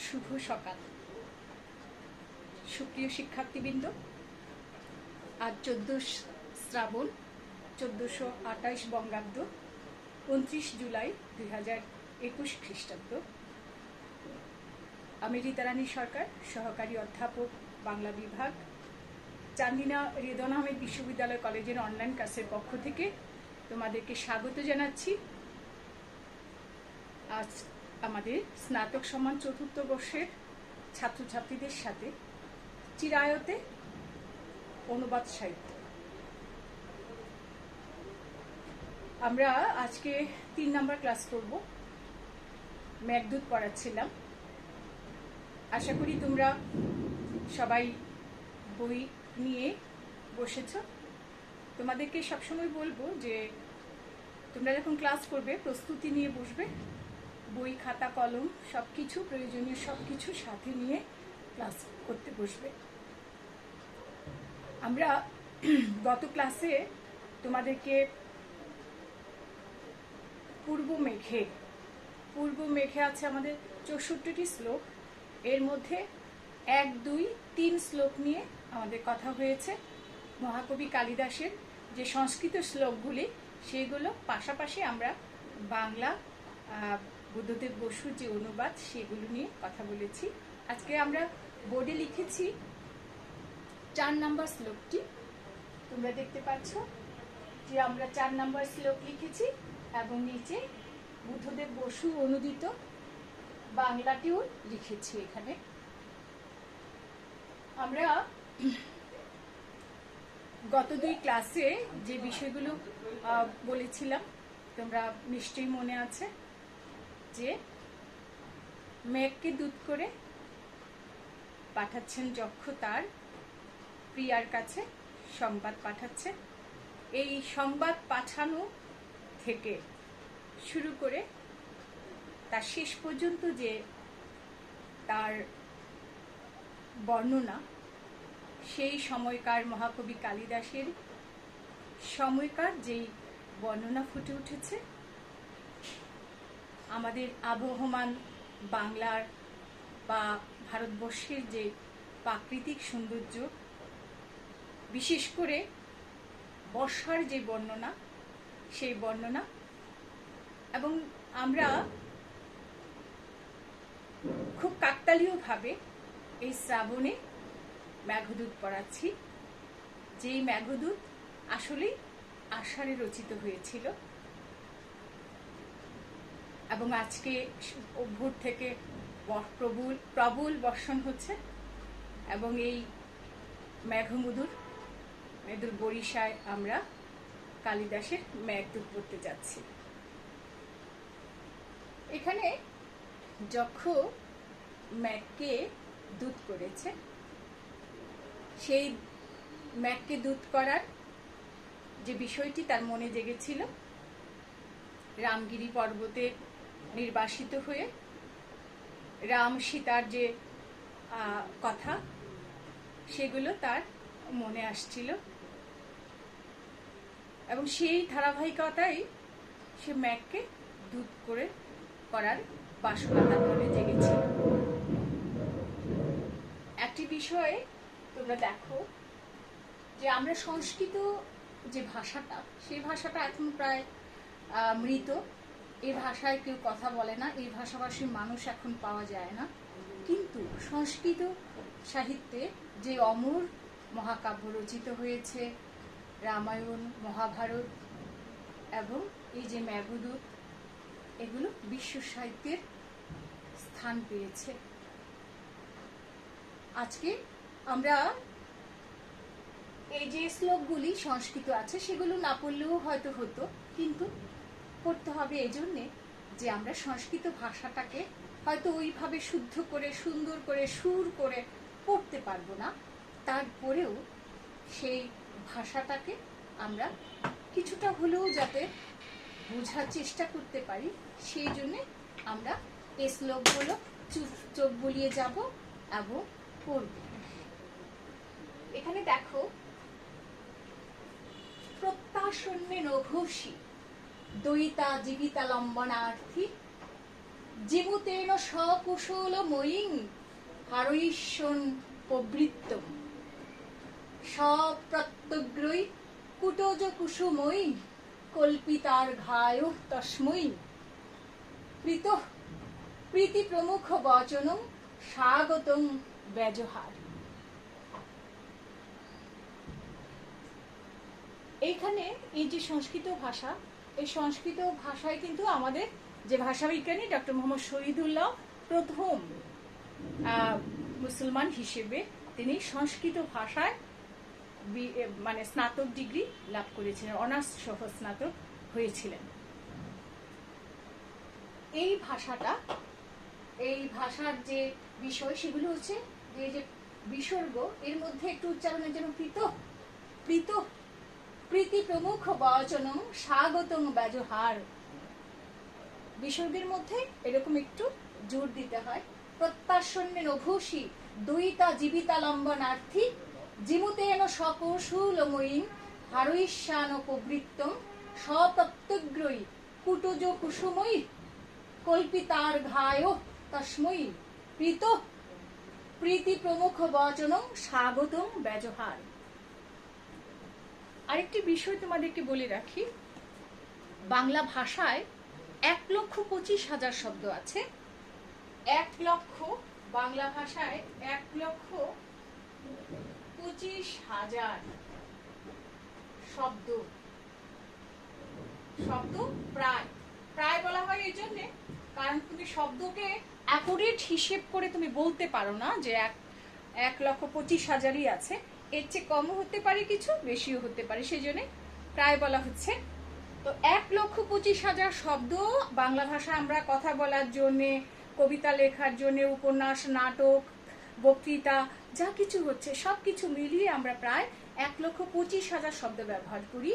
শুভ সকাল সুপ্রিয় শিক্ষার্থীবৃন্দ। আজ 14 শ্রাবণ 1428 বঙ্গাব্দ 29 জুলাই 2021 খ্রিস্টাব্দ। আমি রীতারানী সরকার, সহকারী অধ্যাপক, বাংলা বিভাগ, চান্দিনা রেদন আহমেদ বিশ্ববিদ্যালয় কলেজের অনলাইন ক্লাসের পক্ষ থেকে তোমাদেরকে স্বাগত জানাচ্ছি। আজ আমাদের স্নাতক সমান চতুর্থ বর্ষের ছাত্রছাত্রীদের সাথে চিরায়তে অনুবাদ সাহিত্য। আমরা আজকে 3 নম্বর ক্লাস করব। মেঘদূত পড়াচ্ছিলাম। আশা করি তোমরা সবাই বই নিয়ে বসেছ। তোমাদেরকে সবসময় বলবো যে তোমরা যখন ক্লাস করবে প্রস্তুতি নিয়ে বসবে, বই খাতা কলম সবকিছু প্রয়োজনীয় সবকিছু সাথে নিয়ে ক্লাস করতে বসবে। আমরা গত ক্লাসে তোমাদেরকে পূর্ব মেঘে আছে আমাদের 64টি শ্লোক। এর মধ্যে 1, 2, 3 শ্লোক নিয়ে আমাদের কথা হয়েছে। মহাকবি কালিদাসের যে সংস্কৃত শ্লোকগুলি সেগুলো, পাশাপাশি আমরা বাংলা বুদ্ধদেব বসুর যে অনুবাদ সেগুলো নিয়ে কথা বলেছি। আজকে আমরা বোর্ডে লিখেছি 4 নম্বর শ্লোকটি। তোমরা দেখতে পাচ্ছ যে আমরা 4 নম্বর শ্লোক লিখেছি এবং নিচে বুদ্ধদেব বসু অনুদিত বাংলাটিও লিখেছি। এখানে আমরা গত 2 ক্লাসে যে বিষয়গুলো বলেছিলাম তোমরা নিশ্চয়ই মনে আছে, যে মেঘকে দূত করে পাঠাচ্ছেন যক্ষ তার প্রিয়ার কাছে সংবাদ পাঠাচ্ছে। এই সংবাদ পাঠানো থেকে শুরু করে তার শেষ পর্যন্ত যে তার বর্ণনা, সেই সময়কার মহাকবি কালিদাসের সময়কার যেই বর্ণনা ফুটে উঠেছে। আমাদের আবহমান বাংলার বা ভারতবর্ষের যে প্রাকৃতিক সৌন্দর্য, বিশেষ করে বর্ষার যে বর্ণনা, সেই বর্ণনা। এবং আমরা খুব কাকতালীয়ভাবে এই শ্রাবণে মেঘদূত পড়াচ্ছি। যেই মেঘদূত আসলেই আষাঢ়ে রচিত হয়েছিল এবং আজকে ভোর থেকে প্রবল বর্ষণ হচ্ছে এবং এই মেঘমধুর বরিশায় আমরা কালিদাসের মেঘদূত পড়তে যাচ্ছি। এখানে যক্ষ মেঘকে দূত করেছে। সেই মেঘকে দূত করার যে বিষয়টি তার মনে জেগেছিল, রামগিরি পর্বতে নির্বাসিত হয়ে রাম সীতার যে কথা, সেগুলো তার মনে আসছিল এবং সেই ধারাবাহিকতায় সে মেঘকে দূত করার বাসনা তার মনে জেগেছিল। একটি বিষয়ে তোমরা দেখো যে আমরা সংস্কৃত যে ভাষাটা, সেই ভাষাটা এখন প্রায় মৃত। এই ভাষায় কেউ কথা বলে না, এই ভাষাভাষীর মানুষ এখন পাওয়া যায় না। কিন্তু সংস্কৃত সাহিত্যে যে অমর মহাকাব্য রচিত হয়েছে, রামায়ণ, মহাভারত এবং এই যে মেঘদূত, এগুলো বিশ্ব সাহিত্যের স্থান পেয়েছে। আজকে আমরা এই যে শ্লোকগুলি সংস্কৃত আছে সেগুলো না পড়লেও হয়তো হতো, কিন্তু পড়তে হবে এই জন্যে যে আমরা সংস্কৃত ভাষাটাকে হয়তো ওইভাবে শুদ্ধ করে সুন্দর করে সুর করে পড়তে পারবো না, তারপরেও সেই ভাষাটাকে আমরা কিছুটা হলেও যাতে বোঝার চেষ্টা করতে পারি, সেই জন্যে আমরা এই শ্লোকগুলো চোখ বুলিয়ে যাব এবং পড়ব। এখানে দেখো, প্রত্যাশন্যে নঘোষী দয়িতা জীবিতা লম্বনার্থী জিমুতেন সকুশলময়ীং হারৈষ্যন প্রবৃত্তম সপ্রত্যগ্রৈ কুটজ কুসুময়ী কল্পিতার ঘায় তস্মৈ প্রীতি প্রমুখ বচনং স্বাগতং ব্যজহার। এইখানে এই যে সংস্কৃত ভাষা, এই সংস্কৃত ভাষায় কিন্তু আমাদের যে ভাষাবিজ্ঞানী ডক্টর মোহাম্মদ শহীদুল্লাহ প্রথম মুসলমান হিসেবে তিনি সংস্কৃত ভাষায় মানে স্নাতক ডিগ্রি লাভ করেছিলেন, অনার্স সহ স্নাতক হয়েছিলেন। এই ভাষার যে বিষয় সেগুলো হচ্ছে যে বিসর্গ, এর মধ্যে একটু উচ্চারণের জন্য প্রীতি প্রমুখ বচনং স্বাগতং ব্যজহার, বিসর্গের মধ্যে এরকম একটু জোর দিতে হয়। প্রত্যাশন্যে নভূষি দ্বৈতা জীবিতালম্বনার্থী জিমুতেন সকৌশলময়ীং হারৈষ্যান প্রবৃত্তং সপ্রত্যগ্রৈ কুটজ কুসুময়ী কল্পিতার ঘায় তস্মৈ প্রীতি প্রমুখ বচনং স্বাগতং ব্যজহার। আরেকটি বিষয় তোমাদেরকে বলে রাখি, বাংলা ভাষায় 1,25,000 শব্দ আছে। 1 লক্ষ, বাংলা ভাষায় 1,25,000 শব্দ প্রায় বলা হয় এই জন্যে, কারণ তুমি শব্দকে অ্যাকুরেট হিসেব করে তুমি বলতে পারো না যে 1,25,000ই আছে, এর চেয়ে কমও হতে পারে, কিছু বেশিও হতে পারে, সেই জন্য প্রায় বলা হচ্ছে। তো 1,25,000 শব্দ বাংলা ভাষা আমরা কথা বলার জন্যে, কবিতা লেখার জন্যে, উপন্যাস, নাটক, বক্তৃতা যা কিছু হচ্ছে সব কিছু মিলিয়ে আমরা প্রায় 1,25,000 শব্দ ব্যবহার করি।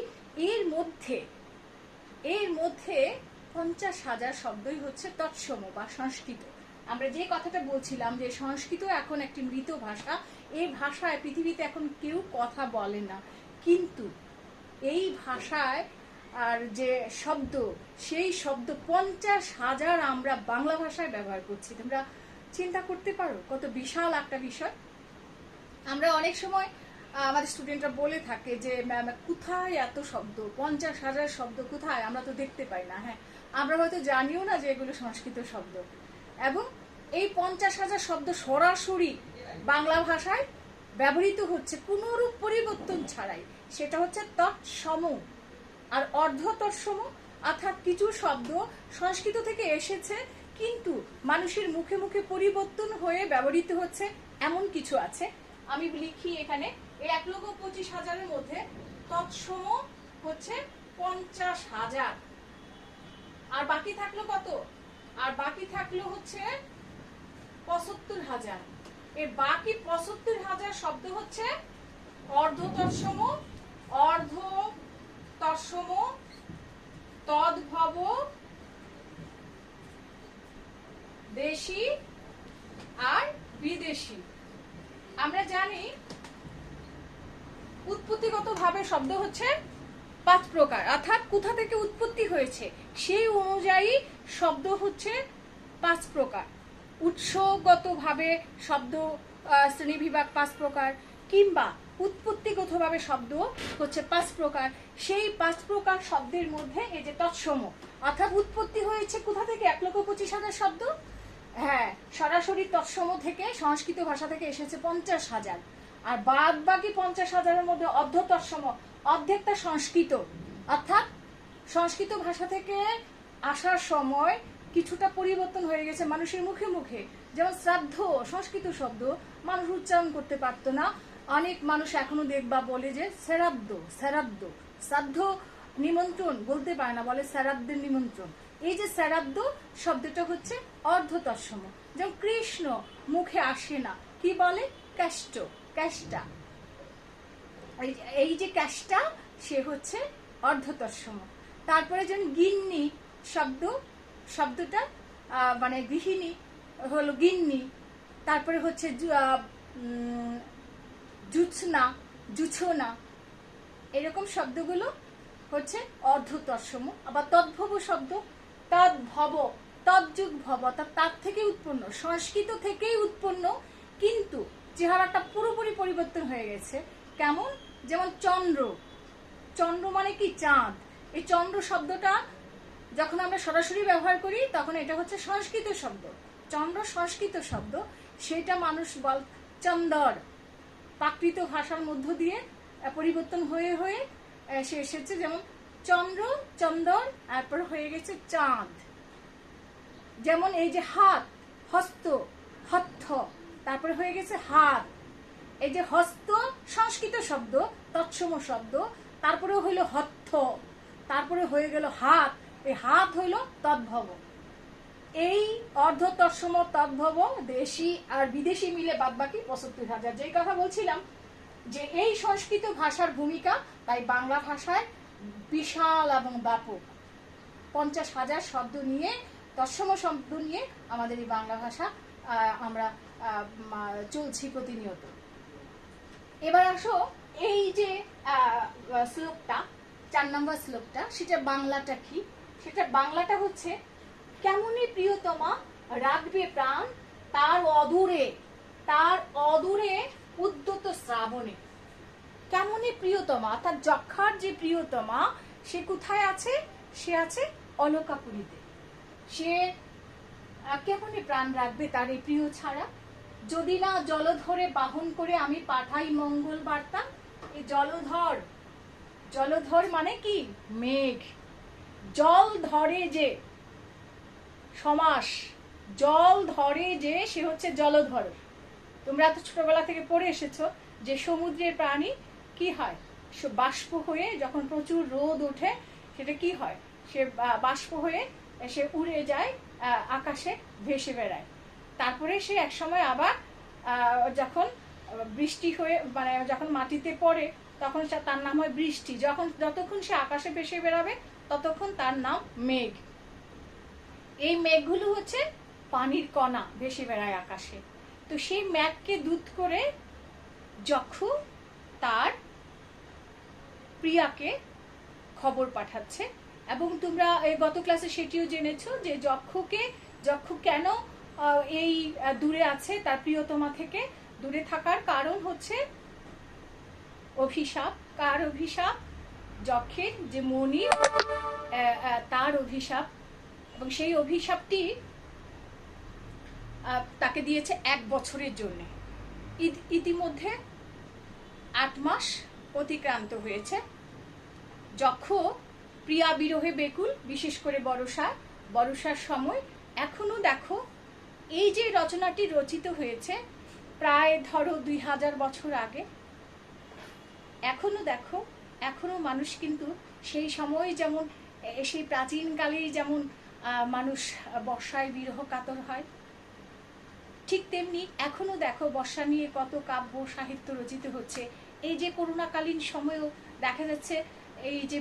এর মধ্যে 50,000 শব্দই হচ্ছে তৎসম বা সংস্কৃত। আমরা যে কথাটা বলছিলাম যে সংস্কৃত এখন একটি মৃত ভাষা, এই ভাষায় পৃথিবীতে এখন কেউ কথা বলে না, কিন্তু এই ভাষায় আর যে শব্দ, সেই শব্দ 50,000 আমরা বাংলা ভাষায় ব্যবহার করছি। তোমরা চিন্তা করতে পারো কত বিশাল একটা বিষয়। আমরা অনেক সময় আমাদের স্টুডেন্টরা বলে থাকে যে ম্যাম কোথায় এত শব্দ, 50,000 শব্দ কোথায়, আমরা তো দেখতে পাই না। হ্যাঁ, আমরা হয়তো জানিও না যে এগুলো সংস্কৃত শব্দ, এবং এই 50,000 শব্দ সরাসরি বাংলা ভাষায় ব্যবহৃত হচ্ছে কোনরূপ পরিবর্তন ছাড়াই। সেটা হচ্ছে তৎসম আর অর্ধ তৎসম, অর্থাৎ কিছু শব্দ সংস্কৃত থেকে এসেছে কিন্তু মানুষের মুখে মুখে পরিবর্তন হয়ে ব্যবহৃত হচ্ছে, এমন কিছু আছে। আমি লিখি এখানে, এই 1,25,000-এর মধ্যে তৎসম হচ্ছে 50,000, আর বাকি থাকলো কত? আর বাকি থাকলো হচ্ছে 75,000। এই বাকি 75,000 শব্দ হচ্ছে অর্ধ তৎসম, তদ্ভব, দেশি আর বিদেশি। আমরা জানি উৎপত্তিগতভাবে শব্দ হচ্ছে 5 প্রকার, অর্থাৎ কোথা থেকে উৎপত্তি হয়েছে সেই অনুযায়ী শব্দ হচ্ছে 5 প্রকার। উৎসগতভাবে শব্দ শ্রেণীবিভাগ 5 প্রকার, কিংবা উৎপত্তিগতভাবে শব্দ হচ্ছে 5 প্রকার। সেই 5 প্রকার শব্দের মধ্যে এই যে তৎসম, অর্থাৎ উৎপত্তি হয়েছে কোথা থেকে? 1,25,000 শব্দ, হ্যাঁ, সরাসরি তৎসম থেকে, সংস্কৃত ভাষা থেকে এসেছে 50,000। আর বাদ বাকি 50,000-এর মধ্যে অর্ধ তৎসম, অর্ধেকটা সংস্কৃত, অর্থাৎ সংস্কৃত ভাষা থেকে আসার সময় কিছুটা পরিবর্তন হয়ে গেছে মানুষের মুখে মুখে। যেমন শ্রাদ্ধ, সংস্কৃত শব্দ, মানুষ উচ্চারণ করতে পারতো না। অনেক মানুষ এখনো দেখবা বলে যে শ্রাদ্ধ, শ্রাদ্ধ নিমন্ত্রণ বলতে পারে না, বলে শ্রাদ্ধের নিমন্ত্রণ। এই যে শ্রাদ্ধ শব্দটা হচ্ছে অর্ধ তৎসম। যেমন কৃষ্ণ মুখে আসে না, কি বলে? ক্যাষ্টা। এই যে ক্যাষ্টা, সে হচ্ছে অর্ধ তৎসম। তারপরে যেমন গিন্নি শব্দটা মানে গৃহিণী হলো গিন্নি। তারপরে হচ্ছে জুছনা, এরকম শব্দগুলো হচ্ছে অর্ধ তৎসম। আবার তদ্ভব শব্দ, তদ্ভব তজ্জুগ ভব, অর্থাৎ তার থেকে উৎপন্ন, সংস্কৃত থেকেই উৎপন্ন, কিন্তু চেহারাটা পুরোপুরি পরিবর্তন হয়ে গেছে। কেমন? যেমন চন্দ্র, চন্দ্র মানে কি? চাঁদ। এই চন্দ্র শব্দটা যখন আমরা সরাসরি ব্যবহার করি তখন এটা হচ্ছে সংস্কৃত শব্দ, চন্দ্র সংস্কৃত শব্দ, সেটা মানুষ বল চন্দর, প্রাকৃত ভাষার মধ্য দিয়ে পরিবর্তন হয়ে হয়ে সে এসেছে। যেমন চন্দ্র, চন্দর, তারপর হয়ে গেছে চাঁদ। যেমন এই যে হাত, হস্ত, হত্থ, তারপরে হয়ে গেছে হাত। এই যে হস্ত সংস্কৃত শব্দ, তৎসম শব্দ, তারপরে হইল হত্থ, তারপরে হয়ে গেল হাত। এই হাত হইল তদ্ভব। এই অর্ধ তৎসম তদ্ভব দেশি আর বিদেশি মিলে বাদবাকি ৭৫,০০০। যেই কথা বলছিলাম যে এই সংস্কৃত ভাষার ভূমিকা তাই বাংলা ভাষায় বিশাল এবং ব্যাপক। ৫০,০০০ শব্দ নিয়ে, তৎসম শব্দ নিয়ে আমাদের এই বাংলা ভাষা আমরা চলছি প্রতিনিয়ত। এবার আসো এই যে শ্লোকটা, ৪ নম্বর শ্লোকটা, সেটা বাংলাটা কি? সেটা বাংলাটা হচ্ছে, কেমনই প্রিয়তমা রাখবে প্রাণ তার অদূরে, তার অদূরে উদ্যত শ্রাবণে। কেমনই প্রিয়তমা, অর্থাৎ যক্ষার যে প্রিয়তমা সে কোথায় আছে? সে আছে অলকাপুরীতে। সে কেমনই প্রাণ রাখবে তার এই প্রিয় ছাড়া? যদি না জলধরে বাহন করে আমি পাঠাই মঙ্গল বার্তা। এই জলধর, জলধর মানে কি? মেঘ। জল ধরে যে, সমাস, জল ধরে যে, সে হচ্ছে জলধর। তোমরা তো ছোটবেলা থেকে পড়ে এসেছো যে সমুদ্রের প্রাণী কি হয়? বাষ্প হয়ে যখন প্রচুর রোদ ওঠে সেটা কি হয়? সে বাষ্প হয়ে সে উড়ে যায়, আকাশে ভেসে বেড়ায়। তারপরে সে একসময় আবার যখন বৃষ্টি হয়ে, মানে যখন মাটিতে পড়ে তখন তার নাম হয় বৃষ্টি। যতক্ষণ সে আকাশে ভেসে বেড়াবে ততক্ষণ তার নাম মেঘ। এই মেঘগুলো হচ্ছে পানির কণা, ভেসে বেড়ায় আকাশে। তো সেই মেঘকে দূত করে যক্ষু তার প্রিয়াকে খবর পাঠাচ্ছে। এবং তোমরা গত ক্লাসে সেটিও জেনেছো যে যক্ষু কেন এই দূরে আছে, তার প্রিয়তমা থেকে দূরে থাকার কারণ হচ্ছে অভিশাপ। কার অভিশাপ? যক্ষের যে মণি, তার অভিশাপ। এবং সেই অভিশাপটি তাকে দিয়েছে ১ বছরের জন্য। ইতিমধ্যে ৮ মাস অতিক্রান্ত হয়েছে। যক্ষ প্রিয়া বিরহে বেকুল, বিশেষ করে বর্ষার সময়। এখনো দেখো এই যে রচনাটি রচিত হয়েছে প্রায় ধরো ২০০০ বছর আগে, এখনো দেখো, এখনো মানুষ কিন্তু সেই সময় যেমন, সেই প্রাচীনকালেই যেমন মানুষ বর্ষায় বিরহ কাতর হয়, ঠিক তেমনি এখনো দেখো বর্ষা নিয়ে কত কাব্য সাহিত্য রচিত হচ্ছে। এই যে করোনাকালীন সময়েও দেখা যাচ্ছে এই যে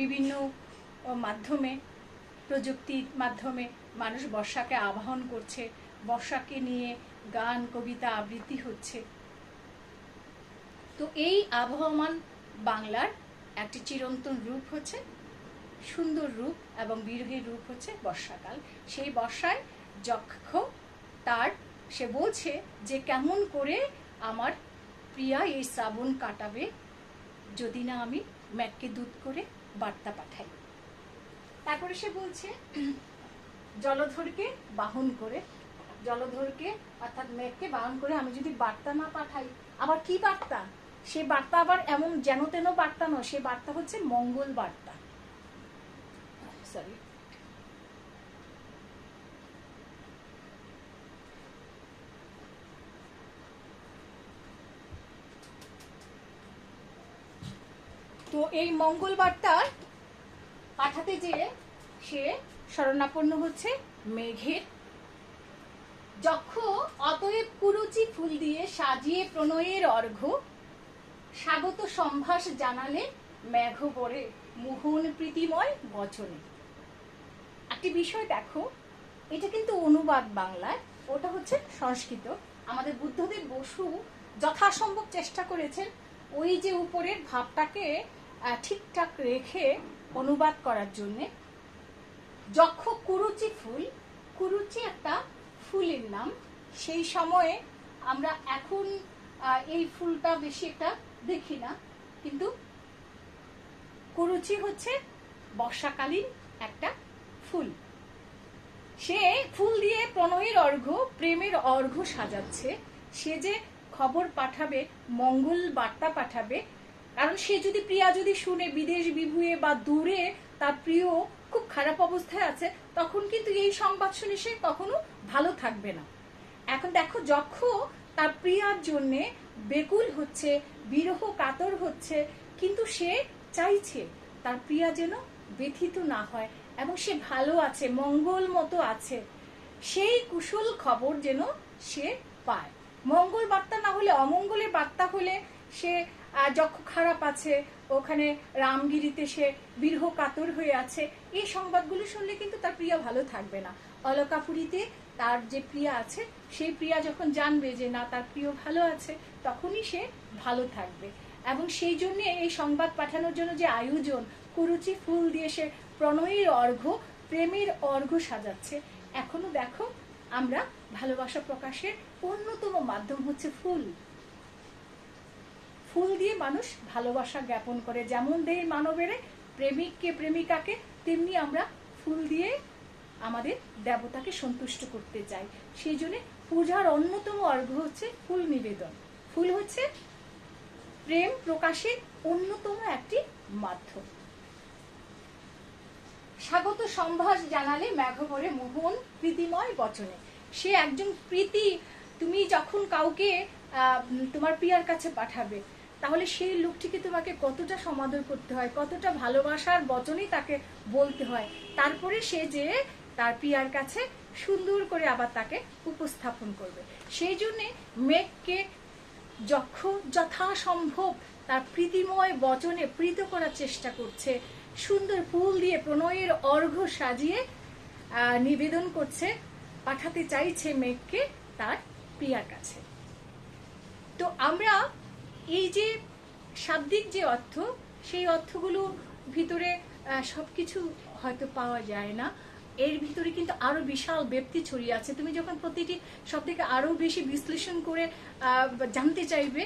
বিভিন্ন মাধ্যমে, প্রযুক্তির মাধ্যমে মানুষ বর্ষাকে আবাহন করছে, বর্ষাকে নিয়ে গান, কবিতা, আবৃত্তি হচ্ছে। তো এই আবহমান বাংলার একটি চিরন্তন রূপ হচ্ছে, সুন্দর রূপ এবং বিরহের রূপ হচ্ছে বর্ষাকাল। সেই বর্ষায় যক্ষ সে বলছে যে কেমন করে আমার প্রিয়া এই শ্রাবণ কাটাবে যদি না আমি মেঘকে দূত করে বার্তা পাঠাই। তারপরে সে বলছে জলধরকে বাহন করে, জলধরকে অর্থাৎ মেঘকে বাহন করে আমি যদি বার্তা না পাঠাই, আবার কি বার্তা? সে বার্তা আবার এমন যেন তেন বার্তা নয়, সে বার্তা হচ্ছে মঙ্গল বার্তা। সরি, তো এই মঙ্গল বার্তা পাঠাতে যেয়ে সে শরণাপন্ন হচ্ছে মেঘের। যক্ষ অতএব কুরুচি ফুল দিয়ে সাজিয়ে প্রণয়ের অর্ঘ্য, স্বাগত সম্ভাস জানালে মেঘ পড়ে মোহন প্রীতিময় বচনে। একটি বিষয় দেখো, এটা কিন্তু অনুবাদ বাংলায়, ওটা হচ্ছে সংস্কৃত। আমাদের বুদ্ধদেব বসু যথাসম্ভব চেষ্টা করেছেন ওই যে উপরের ভাবটাকে ঠিকঠাক রেখে অনুবাদ করার জন্যে। যক্ষ কুরুচি ফুল, কুরুচি একটা ফুলের নাম। সেই সময়ে আমরা এখন এই ফুলটা বেশি একটা দেখি না, কিন্তু কুরুচি হচ্ছে বর্ষাকালীন একটা ফুল। সে ফুল দিয়ে প্রণয়ের অর্ঘ্য, প্রেমের অর্ঘ্য সাজাচ্ছে। সে যে খবর পাঠাবে, মঙ্গল বার্তা পাঠাবে, কারণ সে যদি প্রিয়া যদি শুনে বিদেশ বিভুয়ে বা দূরে তার প্রিয় খুব খারাপ অবস্থায় আছে, তখন কিন্তু এই সংবাদ শুনে সে কখনো ভালো থাকবে না। এখন দেখো, যক্ষ তার প্রিয়ার জন্যে বেকুল হচ্ছে, বিরহ কাতর হচ্ছে, কিন্তু সে চাইছে তার প্রিয়া যেন ব্যথিত না হয় এবং সে ভালো আছে, মঙ্গল মতো আছে, সেই কুশল খবর যেন সে পায়। মঙ্গল বার্তা না হলে, অমঙ্গলের বার্তা হলে, সে যক্ষ খারাপ আছে, ওখানে রামগিরিতে সে বিরহ কাতর হয়ে আছে, এই সংবাদগুলো শুনলে কিন্তু তার প্রিয়া ভালো থাকবে না। অলকাপুরীতে তার যে প্রিয়া আছে, সেই প্রিয়া যখন জানবে যে না তার প্রিয় ভালো আছে, তখনই সে ভালো থাকবে। এবং সেই জন্য এই সংবাদ পাঠানোর জন্য যে আয়োজন, কুরুচি ফুল দিয়ে সে প্রণয়ের অর্ঘ্য, প্রেমের অর্ঘ্য সাজাচ্ছে। এখনো দেখো, আমরা ভালোবাসা প্রকাশের অন্যতম মাধ্যম হচ্ছে ফুল। ফুল দিয়ে মানুষ ভালোবাসা জ্ঞাপন করে। যেমন দেয় মানবের প্রেমিককে প্রেমিকাকে, তেমনি আমরা ফুল দিয়ে আমাদের দেবতাকে সন্তুষ্ট করতে চাই। সেই জন্য পূজার অন্যতম অর্ঘ্য হচ্ছে ফুল নিবেদন। ফুল হচ্ছে প্রেম প্রকাশের অন্যতম একটি মাধ্যম। স্বাগত সম্ভাস জানালে মেঘভরে মোহন প্রীতিময় বচনে। সে একজন প্রীতি, তুমি যখন কাউকে তোমার প্রিয়ার কাছে পাঠাবে, তাহলে সেই লোকটিকে তোমাকে কতটা সমাদর করতে হয়, কতটা ভালোবাসার বচনেই তাকে বলতে হয়, তারপরে সে যে তার প্রিয়ার কাছে সুন্দর করে আবার তাকে উপস্থাপন করবে। সেই জন্যে মেঘকে যক্ষ যথাসম্ভব তার প্রীতিময় বচনে প্রীত করার চেষ্টা করছে। সুন্দর ফুল দিয়ে প্রণয়ের অর্ঘ্য সাজিয়ে নিবেদন করছে, পাঠাতে চাইছে মেঘকে তার প্রিয়ার কাছে। তো আমরা এই যে শাব্দিক যে অর্থ, সেই অর্থগুলো ভিতরে সবকিছু হয়তো পাওয়া যায় না। এর ভিতরে কিন্তু আরো বিশাল ব্যাপ্তি ছড়িয়ে আছে। তুমি যখন প্রতিটি শব্দকে আরো বেশি বিশ্লেষণ করে জানতে চাইবে,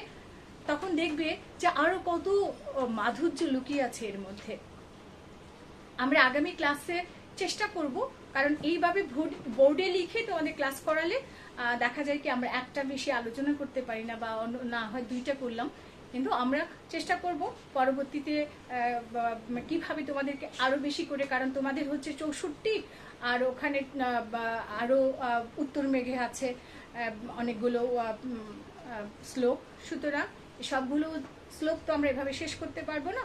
তখন দেখবে যে আরো কত মাধুর্য লুকিয়ে আছে এর মধ্যে। আমরা আগামী ক্লাসে চেষ্টা করব, কারণ এইভাবে বোর্ডে লিখে তোমাদের ক্লাস করালে দেখা যায় কি আমরা একটা বেশি আলোচনা করতে পারি না, বা না হয় দুইটা করলাম, কিন্তু আমরা চেষ্টা করব পরবর্তীতে কিভাবে তোমাদেরকে আরো বেশি করে, কারণ তোমাদের হচ্ছে 64, আর ওখানে আরো উত্তর মেঘে আছে অনেকগুলো শ্লোক, সুতরাং সবগুলো শ্লোক তো আমরা এভাবে শেষ করতে পারবো না।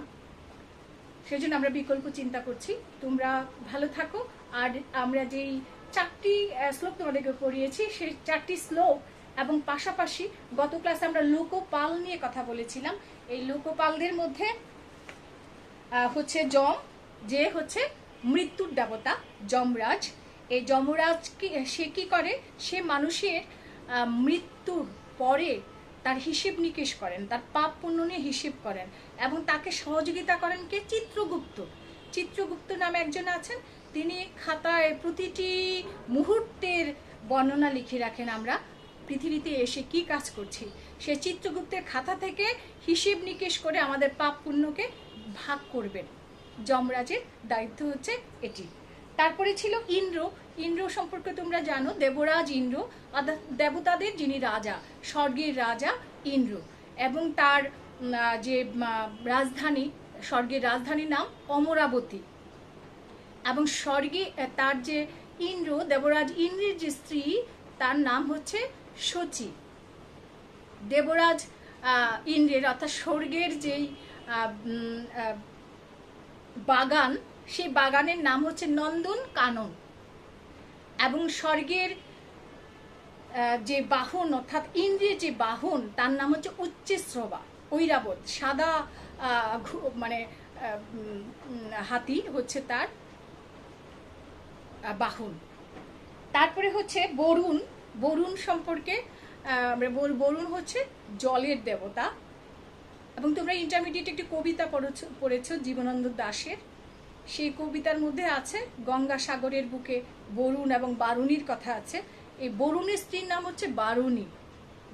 সেজন্য আমরা বিকল্প চিন্তা করছি। তোমরা ভালো থাকো। আর আমরা যেই 4টি শ্লোক তোমাদেরকে পড়িয়েছি, সেই 4টি শ্লোক এবং পাশাপাশি গত ক্লাসে আমরা লোকপাল নিয়ে কথা বলেছিলাম। এই লোকপালদের মধ্যে হচ্ছে যম, যে হচ্ছে মৃত্যুর দেবতা, যমরাজ। এই যমরাজ সে কি করে, সে মানুষের মৃত্যুর পরে তার হিসেব নিকেশ করেন, তার পাপ পুণ্য নিয়ে হিসেব করেন, এবং তাকে সহযোগিতা করেন কে, চিত্রগুপ্ত। চিত্রগুপ্ত নামে একজন আছেন, তিনি খাতায় প্রতিটি মুহূর্তের বর্ণনা লিখে রাখেন, আমরা পৃথিবীতে এসে কি কাজ করছি। সে চিত্রগুপ্তের খাতা থেকে হিসেব নিকেশ করে আমাদের পাপ পুণ্যকে ভাগ করবেন। যমরাজের দায়িত্ব হচ্ছে এটি। তারপরে ছিল ইন্দ্র। ইন্দ্র সম্পর্কে তোমরা জানো, দেবরাজ ইন্দ্র, দেবতাদের যিনি রাজা, স্বর্গের রাজা ইন্দ্র, এবং তার যে রাজধানী, স্বর্গের রাজধানীর নাম অমরাবতী, এবং স্বর্গে তার যে ইন্দ্র, দেবরাজ ইন্দ্রের যে স্ত্রী, তার নাম হচ্ছে শচী। দেবরাজ ইন্দ্রের অর্থাৎ স্বর্গের যেই বাগান, সেই বাগানের নাম হচ্ছে নন্দন কানন, এবং স্বর্গের যে বাহন অর্থাৎ ইন্দ্রের যে বাহন, তার নাম হচ্ছে উচ্চশ্রবা, ঐরাবত, সাদা মানে হাতি হচ্ছে তার বাহন। তারপরে হচ্ছে বরুণ। বরুণ সম্পর্কে বরুণ হচ্ছে জলের দেবতা, এবং তোমরা ইন্টারমিডিয়েট একটি কবিতা পড়েছো জীবনানন্দ দাশের, সেই কবিতার মধ্যে আছে গঙ্গাসাগরের বুকে বরুণ এবং বারুণীর কথা আছে। এই বরুণের স্ত্রীর নাম হচ্ছে বারুণী,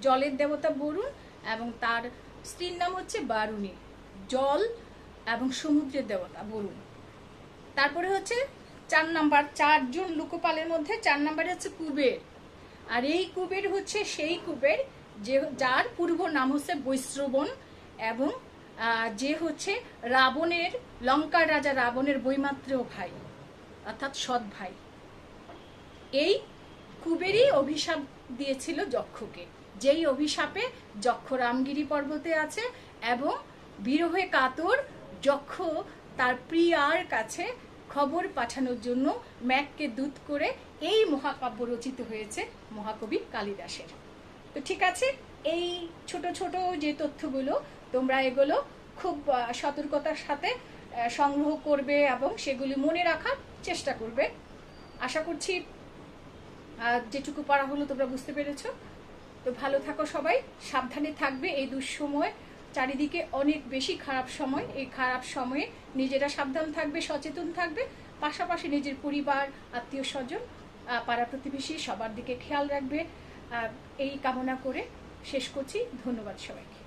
জলের দেবতা বরুণ এবং তার স্ত্রীর নাম হচ্ছে বারুণী, জল এবং সমুদ্রের দেবতা বরুণ। তারপরে হচ্ছে 4 নাম্বার, 4 জন লোকপালের মধ্যে 4 নাম্বারে হচ্ছে কুবের। আর এই কুবের হচ্ছে সেই কুবের যার পূর্ব নাম হচ্ছে বৈশ্রবণ এবং যে হচ্ছে রাবণের, লঙ্কার রাজা রাবণের বৈমাত্রেয় ভাই, অর্থাৎ সৎ ভাই। এই কুবেরই অভিশাপ দিয়েছিল যক্ষকে, যেই অভিশাপে যক্ষ রামগিরি পর্বতে আছে এবং বিরহে কাতর যক্ষ তার প্রিয়ার কাছে খবর পাঠানোর জন্য ম্যাঘকে দূত করে এই মহাকাব্য রচিত হয়েছে মহাকবি কালিদাসের। তো ঠিক আছে, এই ছোট ছোট যে তথ্যগুলো তোমরা এগুলো খুব সতর্কতার সাথে সংগ্রহ করবে এবং সেগুলি মনে রাখার চেষ্টা করবে। আশা করছি যেটুকু পারা হলো তোমরা বুঝতে পেরেছো। তো ভালো থাকো সবাই, সাবধানে থাকবে। এই দুঃসময়, চারিদিকে অনেক বেশি খারাপ সময়, এই খারাপ সময়ে নিজেরা সাবধান থাকবে, সচেতন থাকবে, পাশাপাশি নিজের পরিবার, আত্মীয় স্বজন, পাড়া প্রতিবেশী সবার দিকে খেয়াল রাখবে। এই কামনা করে শেষ করছি। ধন্যবাদ সবাইকে।